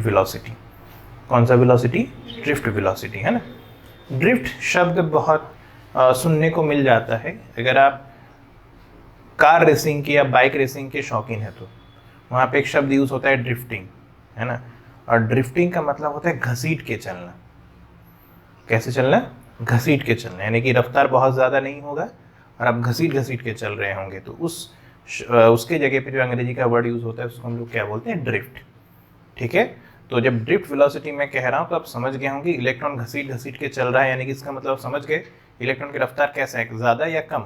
Velocity. कौन सा velocity? Drift velocity, है ना। ड्रिफ्ट शब्द बहुत सुनने को मिल जाता है। अगर आप कार रेसिंग की या बाइक रेसिंग के शौकीन है तो वहाँ पे एक शब्द यूज होता है ड्रिफ्टिंग, है ना। और ड्रिफ्टिंग का मतलब होता है घसीट के चलना। कैसे चलना? घसीट के चलना, यानी कि रफ्तार बहुत ज़्यादा नहीं होगा और आप घसीट घसीट के चल रहे होंगे, तो उसके जगह पे जो अंग्रेजी का वर्ड यूज होता है उसको हम लोग क्या बोलते हैं? ड्रिफ्ट। ठीक है, तो जब ड्रिफ्ट वेलोसिटी मैं कह रहा हूँ तो आप समझ गए होंगे इलेक्ट्रॉन घसीट घसीट के चल रहा है, यानी कि इसका मतलब समझ गए इलेक्ट्रॉन की रफ्तार कैसा है, ज़्यादा या कम?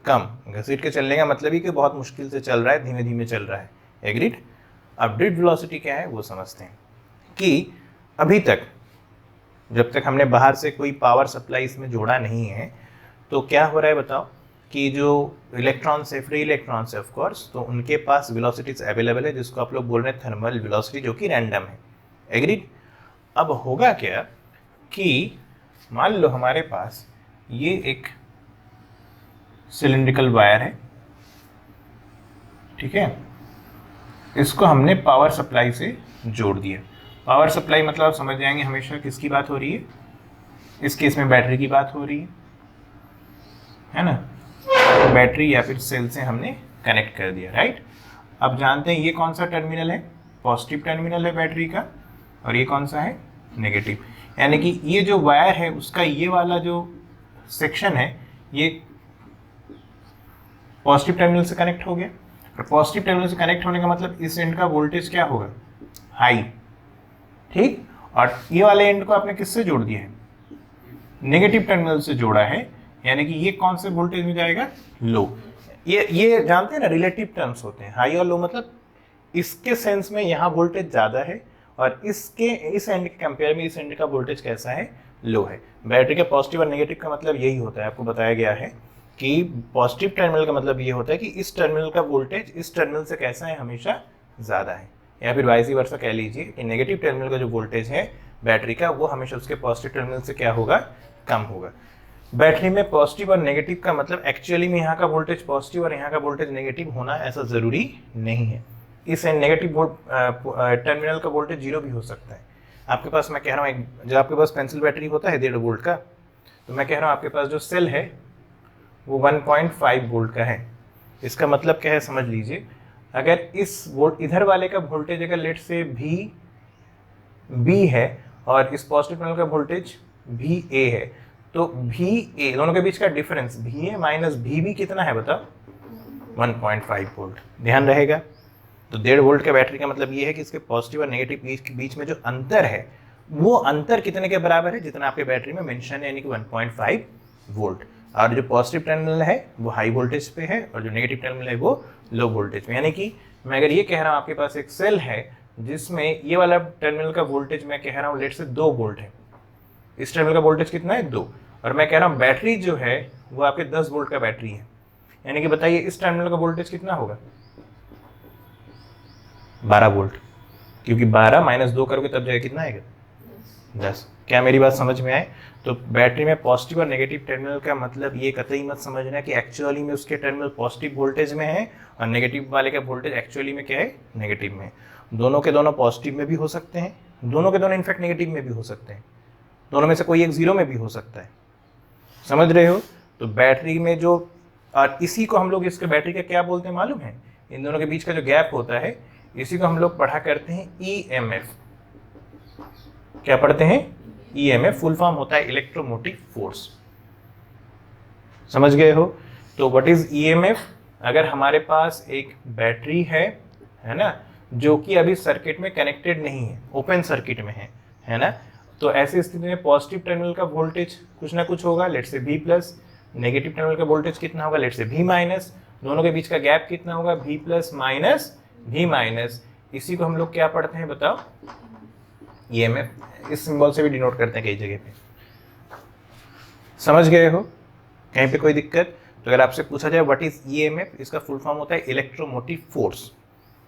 कम। घसीट के चलने का मतलब ही कि बहुत मुश्किल से चल रहा है, धीमे धीमे चल रहा है। एग्रीड? अब ड्रिफ्ट वेलोसिटी क्या है वो समझते हैं कि अभी तक जब तक हमने बाहर से कोई पावर सप्लाई इसमें जोड़ा नहीं है तो क्या हो रहा है बताओ कि जो इलेक्ट्रॉन्स है, फ्री इलेक्ट्रॉन्स है ऑफ कोर्स, तो उनके पास वेलोसिटीज अवेलेबल है जिसको आप लोग बोल रहे हैं थर्मल वेलोसिटी, जो कि रैंडम है। एग्रीड? अब होगा क्या कि मान लो हमारे पास ये एक सिलिंड्रिकल वायर है, ठीक है, इसको हमने पावर सप्लाई से जोड़ दिया। पावर सप्लाई मतलब आप समझ जाएंगे हमेशा किसकी बात हो रही है, इस केस में बैटरी की बात हो रही है ना। बैटरी या फिर सेल से हमने कनेक्ट कर दिया, राइट। अब जानते हैं ये कौन सा टर्मिनल है? पॉजिटिव टर्मिनल है बैटरी का, और ये कौन सा है? नेगेटिव। यानी कि ये जो वायर है उसका ये वाला जो सेक्शन है ये पॉजिटिव टर्मिनल से कनेक्ट हो गया, और पॉजिटिव टर्मिनल से कनेक्ट होने का मतलब इस एंड का वोल्टेज क्या होगा? हाई। ठीक, और ये वाले एंड को आपने किससे जोड़ दिया है? नेगेटिव टर्मिनल से जोड़ा है, यानी कि ये कौन से वोल्टेज में जाएगा? लो। ये जानते हैं ना, रिलेटिव टर्म्स होते हैं, हाई और लो, मतलब इसके सेंस में यहाँ वोल्टेज ज़्यादा है और इसके इस एंड के कंपेयर में इस एंड का वोल्टेज कैसा है? लो है। बैटरी के पॉजिटिव और नेगेटिव का मतलब यही होता है, आपको बताया गया है कि पॉजिटिव टर्मिनल का मतलब ये होता है कि इस टर्मिनल का वोल्टेज इस टर्मिनल से कैसा है? हमेशा ज़्यादा है, या फिर वाइस वर्सा कह लीजिए कि नेगेटिव टर्मिनल का जो वोल्टेज है बैटरी का वो हमेशा उसके पॉजिटिव टर्मिनल से क्या होगा? कम होगा। बैटरी में पॉजिटिव और नेगेटिव का मतलब एक्चुअली में यहाँ का वोल्टेज पॉजिटिव और यहाँ का वोल्टेज नेगेटिव होना ऐसा ज़रूरी नहीं है। इस नेगेटिव टर्मिनल का वोल्टेज जीरो भी हो सकता है। आपके पास, मैं कह रहा हूँ, जब आपके पास पेंसिल बैटरी होता है 1.5 वोल्ट का, तो मैं कह रहा हूँ आपके पास जो सेल है वो 1.5 वोल्ट का है। इसका मतलब क्या है समझ लीजिए, अगर इस वोल्ट इधर वाले का वोल्टेज अगर लेट से बी है और इस पॉजिटिव टर्मिनल का वोल्टेज भी ए है, तो भी ए दोनों के बीच का डिफरेंस भी ए माइनस भी बी कितना है बताओ? 1.5 वोल्ट। ध्यान रहेगा। तो 1.5 वोल्ट का बैटरी का मतलब ये है कि इसके पॉजिटिव और नेगेटिव के बीच में जो अंतर है वो अंतर कितने के बराबर है? जितना आपके बैटरी में मेंशन है, यानी कि 1.5 वोल्ट। और जो पॉजिटिव टर्मिनल है वो हाई वोल्टेज पे है और जो नेगेटिव टर्मिनल है वो लो वोल्टेज पे। यानी कि मैं अगर ये कह रहा हूँ आपके पास एक सेल है जिसमें ये वाला टर्मिनल का वोल्टेज मैं कह रहा हूँ लेट से 2 वोल्ट है, इस टर्मिनल का वोल्टेज कितना है? 2, और मैं कह रहा हूँ बैटरी जो है वो आपके 10 वोल्ट का बैटरी है, यानी कि बताइए इस टर्मिनल का वोल्टेज कितना होगा? 12 वोल्ट, क्योंकि 12 माइनस 2 करोगे तब जाए कितना आएगा? 10। क्या मेरी बात समझ में आए? तो बैटरी में पॉजिटिव और नेगेटिव टर्मिनल का मतलब ये कतई मत समझना कि एक्चुअली में उसके टर्मिनल पॉजिटिव वोल्टेज में है और नेगेटिव वाले का वोल्टेज एक्चुअली में क्या है? नेगेटिव में है। दोनों के दोनों पॉजिटिव में भी हो सकते हैं, दोनों के दोनों इनफैक्ट नेगेटिव में भी हो सकते हैं, दोनों में से कोई एक जीरो में भी हो सकता है। समझ रहे हो? तो बैटरी में जो, और इसी को हम लोग इसके बैटरी का क्या बोलते हैं मालूम है? इन दोनों के बीच का जो गैप होता है इसी को हम लोग पढ़ा करते हैं ईएमएफ। क्या पढ़ते हैं? ईएमएफ। फुल फॉर्म होता है इलेक्ट्रोमोटिव फोर्स। समझ गए हो? तो व्हाट इज ईएमएफ? अगर हमारे पास एक बैटरी है ना, जो कि अभी सर्किट में कनेक्टेड नहीं है, ओपन सर्किट में है ना, तो ऐसी स्थिति में पॉजिटिव टर्मिनल का वोल्टेज कुछ ना कुछ होगा, लेट से V प्लस, नेगेटिव टर्मिनल का वोल्टेज कितना होगा? लेट से V माइनस, दोनों के बीच का गैप कितना होगा? V plus minus V minus. इसी को हम लोग क्या पढ़ते हैं बताओ? ईएमएफ। इस सिंबल से भी डिनोट करते हैं कई जगह पे। समझ गए हो? कहीं पे कोई दिक्कत? तो अगर आपसे पूछा जाए व्हाट इज ईएमएफ, इसका फुल फॉर्म होता है इलेक्ट्रोमोटिव फोर्स।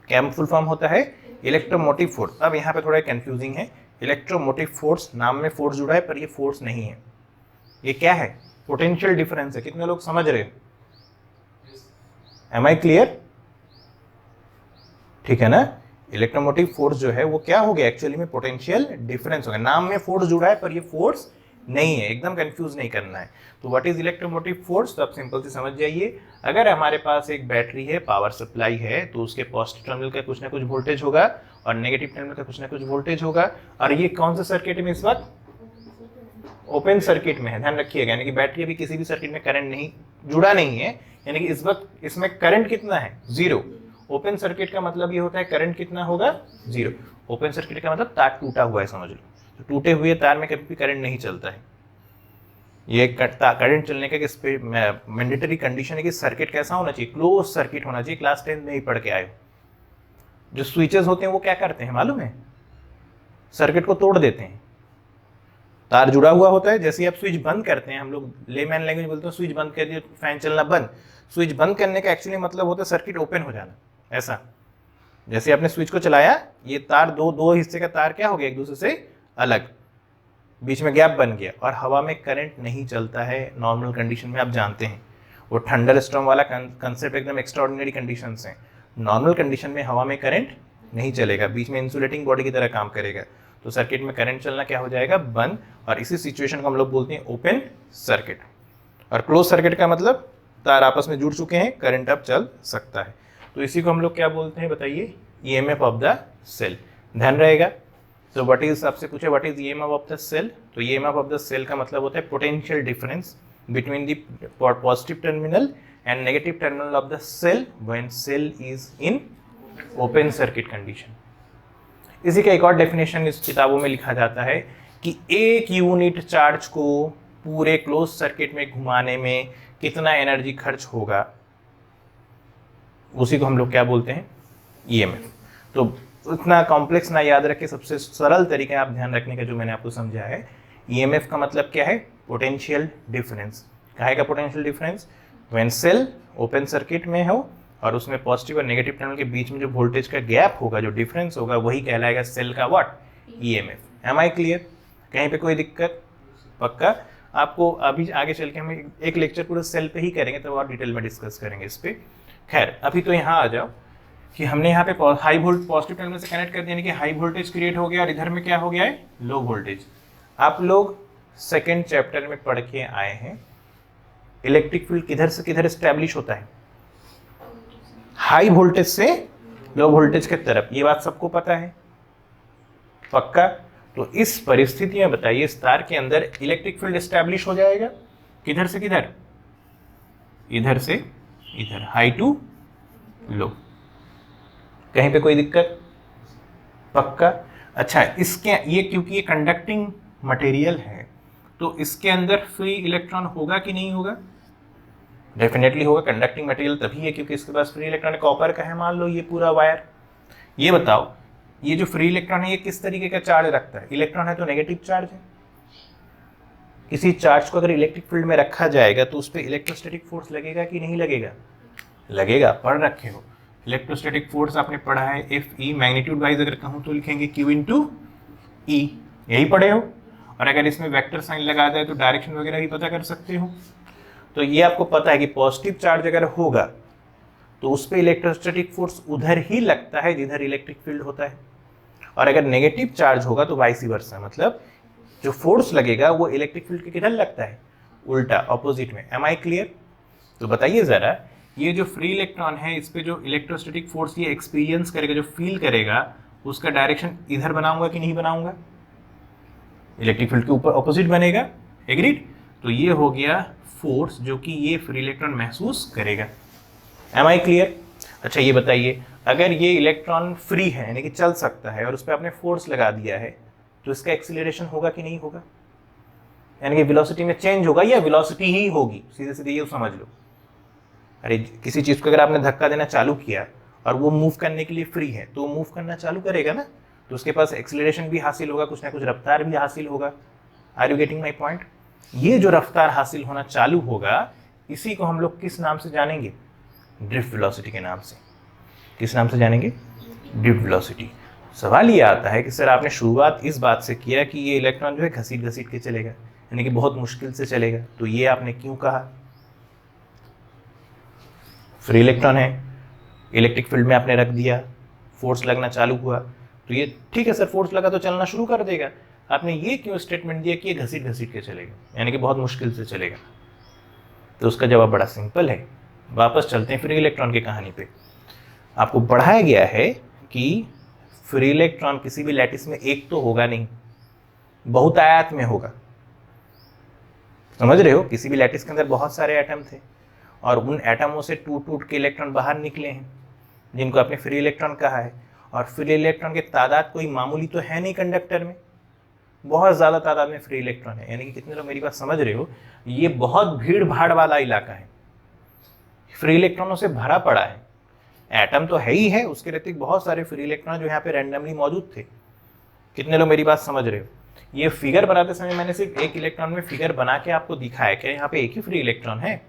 क्या फुल फॉर्म होता है? Electromotive force. अब यहाँ पे थोड़ा कंफ्यूजिंग है, इलेक्ट्रोमोटिव फोर्स, नाम में फोर्स जुड़ा है पर ये फोर्स नहीं है। ये क्या है? पोटेंशियल डिफरेंस है। कितने लोग समझ रहे हो? Am I clear? ठीक है ना? इलेक्ट्रोमोटिव फोर्स जो है वो क्या हो गया, एक्चुअली में पोटेंशियल डिफरेंस हो गया। नाम में फोर्स जुड़ा है पर ये फोर्स नहीं है, एकदम कंफ्यूज नहीं करना है। तो व्हाट इज इलेक्ट्रोमोटिव फोर्स, तो आप सिंपल से समझ जाइए, अगर हमारे पास एक बैटरी है, पावर सप्लाई है, तो उसके पॉजिटिव टर्मिनल का कुछ ना कुछ वोल्टेज होगा और नेगेटिव टर्मिनल का कुछ ना कुछ वोल्टेज होगा। और ये कौन सा सर्किट में इस वक्त, ओपन सर्किट में है, ध्यान रखिएगा। यानी कि बैटरी अभी किसी भी सर्किट में करंट नहीं जुड़ा नहीं है, यानी कि इस वक्त इसमें करंट कितना है, जीरो। ओपन सर्किट का मतलब ये होता है करंट कितना होगा, जीरो। ओपन सर्किट का मतलब तार टूटा हुआ है, समझ लो। तो टूटे हुए तार में कभी भी करंट नहीं चलता है। ये करंट चलने का मैंडेटरी कंडीशन है कि सर्किट कैसा होना चाहिए, क्लोज सर्किट होना चाहिए। क्लास 10 में ही पढ़ के आए हो। जो स्विचेस होते हैं वो क्या करते हैं मालूम है, सर्किट को तोड़ देते हैं। तार जुड़ा हुआ होता है, जैसे आप स्विच बंद करते हैं, हम लोग लेमैन लैंग्वेज बोलते हैं स्विच बंद कर दिया फैन चलना बंद। स्विच बंद करने का एक्चुअली मतलब होता है सर्किट ओपन हो जाना। ऐसा जैसे आपने स्विच को चलाया, ये तार दो हिस्से का तार क्या हो गया, एक दूसरे से अलग, बीच में गैप बन गया और हवा में करंट नहीं चलता है नॉर्मल कंडीशन में। आप जानते हैं वो थंडर स्टॉर्म वाला कंसेप्ट एकदम एक्स्ट्राऑर्डिनरी कंडीशंस हैं। नॉर्मल कंडीशन में हवा में करंट नहीं चलेगा, बीच में इंसुलेटिंग बॉडी की तरह काम करेगा, तो सर्किट में करंट चलना क्या हो जाएगा, बंद। और इसी सिचुएशन को हम लोग बोलते हैं ओपन सर्किट। और क्लोज सर्किट का मतलब तार आपस में जुड़ चुके हैं, करंट अब चल सकता है। तो इसी को हम लोग क्या बोलते हैं बताइए, ईएमएफ ऑफ द सेल। ध्यान रहेगा। तो व्हाट इज, आपसे पूछे what is EMF of the cell, तो ईएमएफ ऑफ द सेल का मतलब होता है potential difference between the positive terminal and negative terminal of the cell when cell is in open circuit condition. इसी का एक और डेफिनेशन इस किताबों में लिखा जाता है कि एक यूनिट चार्ज को पूरे क्लोज सर्किट में घुमाने में कितना एनर्जी खर्च होगा, उसी को हम लोग क्या बोलते हैं, ईएमएफ। तो उतना कॉम्प्लेक्स ना याद रखें, सबसे सरल तरीका आप ध्यान रखने का जो मैंने आपको समझा है। ईएमएफ का मतलब क्या है, पोटेंशियल डिफरेंस। काहे का potential difference, when cell open circuit में हो और उसमें पॉजिटिव और नेगेटिव टर्मिनल के बीच में जो वोल्टेज का गैप होगा, जो डिफरेंस होगा, वही कहलाएगा सेल का what, EMF. Am I clear, कहीं पे कोई दिक्कत, पक्का। आपको अभी आगे चल के हम एक लेक्चर पूरे सेल पे ही करेंगे, तो और डिटेल में डिस्कस करेंगे इस पे। खैर अभी तो यहाँ आ जाओ कि हमने यहाँ पे हाई वोल्ट पॉजिटिव टर्मिनल से कनेक्ट कर दिया, यानी कि हाई वोल्टेज क्रिएट हो गया और इधर में क्या हो गया है, लो वोल्टेज। आप लोग सेकेंड चैप्टर में पढ़ के आए हैं इलेक्ट्रिक फील्ड किधर से किधर स्टैब्लिश होता है, हाई वोल्टेज से लो वोल्टेज के तरफ। ये बात सबको पता है, पक्का। तो इस परिस्थिति में बताइए इस तार के अंदर इलेक्ट्रिक फील्ड एस्टैब्लिश हो जाएगा किधर से किधर, इधर से इधर, हाई टू लो। कहीं पे कोई दिक्कत, पक्का। अच्छा, इसके ये क्योंकि ये कंडक्टिंग मटेरियल है, तो इसके अंदर फ्री इलेक्ट्रॉन होगा कि नहीं होगा, डेफिनेटली होगा। कंडक्टिंग मटेरियल तभी है क्योंकि इसके पास फ्री इलेक्ट्रॉन कॉपर का है, मान लो ये पूरा वायर। ये बताओ ये जो फ्री इलेक्ट्रॉन है ये किस तरीके का चार्ज रखता है, इलेक्ट्रॉन है तो नेगेटिव चार्ज है। किसी चार्ज को अगर इलेक्ट्रिक फील्ड में रखा जाएगा तो उस पर इलेक्ट्रोस्टैटिक फोर्स लगेगा कि नहीं लगेगा, लगेगा। पढ़ रखे हो इलेक्ट्रोस्टैटिक फोर्स, आपने पढ़ा है एफ ई, मैग्नीट्यूड वाइज अगर कहूँ तो लिखेंगे क्यू इंटू ई, यही पढ़े हो। और अगर इसमें वेक्टर साइन लगा जाए तो डायरेक्शन वगैरह भी पता कर सकते हो। तो ये आपको पता है कि पॉजिटिव चार्ज अगर होगा तो उस पर इलेक्ट्रोस्टैटिक फोर्स उधर ही लगता है जिधर इलेक्ट्रिक फील्ड होता है, और अगर नेगेटिव चार्ज होगा तो वाइस वर्सा, मतलब जो फोर्स लगेगा वो इलेक्ट्रिक फील्ड के किधर लगता है, उल्टा, ऑपोजिट में। Am I clear. तो बताइए जरा, ये जो फ्री इलेक्ट्रॉन है इस पे जो इलेक्ट्रोस्टैटिक फोर्स ये एक्सपीरियंस करेगा, जो फील करेगा, उसका डायरेक्शन इधर बनाऊंगा कि नहीं बनाऊंगा, इलेक्ट्रिक फील्ड के ऊपर ऑपोजिट बनेगा, एग्रीड। तो ये हो गया फोर्स जो कि ये फ्री इलेक्ट्रॉन महसूस करेगा। Am I clear. अच्छा ये बताइए, अगर ये इलेक्ट्रॉन फ्री है यानी कि चल सकता है और उस पर आपने फोर्स लगा दिया है, तो इसका एक्सीलरेशन होगा कि नहीं होगा, यानी कि वेलोसिटी में चेंज होगा या वेलोसिटी ही होगी, सीधे सीधे ये समझ लो। अरे किसी चीज़ को अगर आपने धक्का देना चालू किया और वो मूव करने के लिए फ्री है तो मूव करना चालू करेगा ना, तो उसके पास एक्सीलरेशन भी हासिल होगा, कुछ ना कुछ रफ्तार भी हासिल होगा। Are you getting my point. ये जो रफ्तार हासिल होना चालू होगा इसी को हम लोग किस नाम से जानेंगे, ड्रिफ्ट वेलोसिटी के नाम से। किस नाम से जानेंगे, ड्रिफ्ट वेलोसिटी। सवाल ये आता है कि सर आपने शुरुआत इस बात से किया कि ये इलेक्ट्रॉन जो है घसीट घसीट के चलेगा, यानी कि बहुत मुश्किल से चलेगा, तो ये आपने क्यों कहा, फ्री इलेक्ट्रॉन है, इलेक्ट्रिक फील्ड में आपने रख दिया, फोर्स लगना चालू हुआ, तो ये ठीक है सर, फोर्स लगा तो चलना शुरू कर देगा। आपने ये क्यों स्टेटमेंट दिया कि ये घसीट घसीट के चलेगा, यानी कि बहुत मुश्किल से चलेगा? तो उसका जवाब बड़ा सिंपल है। वापस चलते हैं फ्री इलेक्ट्रॉन की कहानी पे। आपको पढ़ाया गया है कि फ्री इलेक्ट्रॉन किसी भी लैटिस में एक तो होगा नहीं, बहुतायत में होगा। समझ रहे हो? किसी भी लैटिस के अंदर बहुत सारे एटम थे और उन एटमों से टूट टूट के इलेक्ट्रॉन बाहर निकले हैं, जिनको आपने फ्री इलेक्ट्रॉन कहा है। और फ्री इलेक्ट्रॉन की तादाद कोई मामूली तो है नहीं कंडक्टर में, बहुत ज़्यादा तादाद में फ्री इलेक्ट्रॉन है। यानी कि कितने लोग मेरी बात समझ रहे हो? ये बहुत भीड़ भाड़ वाला इलाका है, फ्री इलेक्ट्रॉनों से भरा पड़ा है। एटम तो है ही है, उसके रहते बहुत सारे फ्री इलेक्ट्रॉन जो यहाँ पे रैंडमली मौजूद थे। कितने लोग मेरी बात समझ रहे हो? ये फिगर बनाते समय मैंने सिर्फ एक इलेक्ट्रॉन में फिगर बना के आपको दिखाया कि यहाँ पे एक ही फ्री इलेक्ट्रॉन है,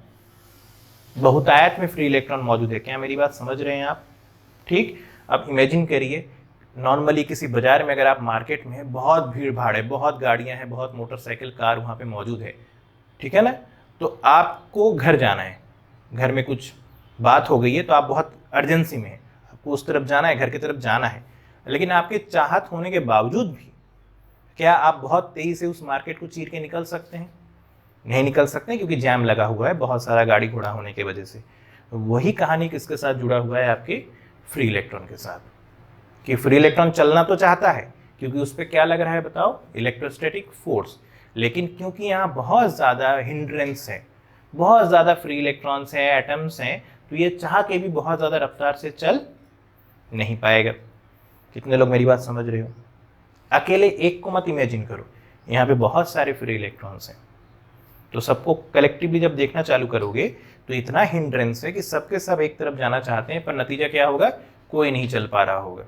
बहुतायत में फ्री इलेक्ट्रॉन मौजूद है। क्या मेरी बात समझ रहे हैं आप? ठीक। अब इमेजिन करिए, नॉर्मली किसी बाजार में अगर आप मार्केट में है, बहुत भीड़ भाड़ है, बहुत गाड़ियां हैं, बहुत मोटरसाइकिल कार वहाँ पे मौजूद है, ठीक है ना? तो आपको घर जाना है, घर में कुछ बात हो गई है, तो आप बहुत अर्जेंसी में है, आपको उस तरफ जाना है, घर की तरफ जाना है। लेकिन आपके चाहत होने के बावजूद भी क्या आप बहुत तेजी से उस मार्केट को चीर के निकल सकते हैं? नहीं निकल सकते, क्योंकि जैम लगा हुआ है बहुत सारा गाड़ी घोड़ा होने की वजह से। वही कहानी किसके साथ जुड़ा हुआ है? आपके फ्री इलेक्ट्रॉन के साथ, कि फ्री इलेक्ट्रॉन चलना तो चाहता है, क्योंकि उस पर क्या लग रहा है बताओ? Electrostatic force. लेकिन क्योंकि यहाँ बहुत ज़्यादा हिंड्रेंस है, बहुत ज़्यादा फ्री इलेक्ट्रॉन्स हैं, एटम्स हैं, तो ये चाह के भी बहुत ज़्यादा रफ्तार से चल नहीं पाएगा। कितने लोग मेरी बात समझ रहे हो? अकेले एक को मत इमेजिन करो, यहाँ पे बहुत सारे फ्री इलेक्ट्रॉन्स हैं, तो सबको कलेक्टिवली जब देखना चालू करोगे तो इतना हिंड्रेंस है कि सबके सब एक तरफ जाना चाहते हैं, पर नतीजा क्या होगा? कोई नहीं चल पा रहा होगा।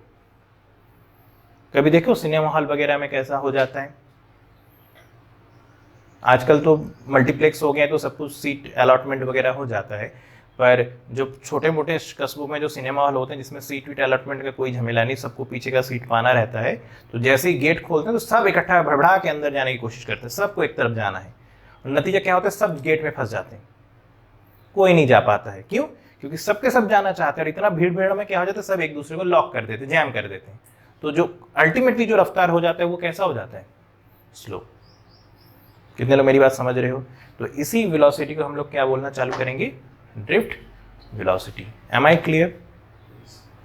कभी देखो सिनेमा हॉल वगैरह में कैसा हो जाता है। आजकल तो मल्टीप्लेक्स हो गए हैं, तो सब कुछ सीट अलॉटमेंट वगैरह हो जाता है, पर जो छोटे मोटे कस्बों में जो सिनेमा हॉल होते हैं, जिसमें सीट वीट अलॉटमेंट का कोई झमेला नहीं, सबको पीछे का सीट पाना रहता है, तो जैसे ही गेट खोलते हैं तो सब इकट्ठा भड़बड़ा के अंदर जाने की कोशिश करते हैं, सबको एक तरफ जाना है। और नतीजा क्या होता है? सब गेट में फंस जाते हैं, कोई नहीं जा पाता है। क्यों? क्योंकि सबके सब जाना चाहते हैं, और इतना भीड़ भीड़ में क्या हो जाता है? सब एक दूसरे को लॉक कर देते हैं, जैम कर देते हैं। तो जो अल्टीमेटली जो रफ्तार हो जाता है वो कैसा हो जाता है? स्लो। कितने लोग मेरी बात समझ रहे हो? तो इसी वेलोसिटी को हम लोग क्या बोलना चालू करेंगे? Drift velocity. Am I clear?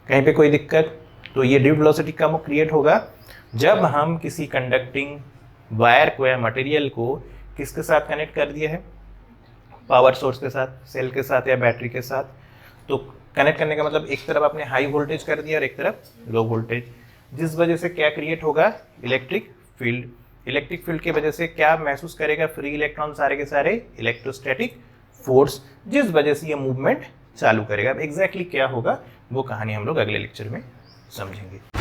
कहीं पे कोई दिक्कत? तो ये ड्रिफ्ट वेलोसिटी कब क्रिएट होगा? जब हम किसी कंडक्टिंग वायर को या मटेरियल को किसके साथ कनेक्ट कर दिया है? पावर सोर्स के साथ, सेल के साथ या बैटरी के साथ। तो कनेक्ट करने का मतलब एक तरफ आपने हाई वोल्टेज कर दिया और एक तरफ लो वोल्टेज, जिस वजह से क्या क्रिएट होगा? Electric field. इलेक्ट्रिक फील्ड की वजह से क्या महसूस करेगा फ्री इलेक्ट्रॉन? सारे के सारे इलेक्ट्रोस्टैटिक फोर्स, जिस वजह से ये मूवमेंट चालू करेगा। अब एग्जैक्टली क्या होगा वो कहानी हम लोग अगले लेक्चर में समझेंगे।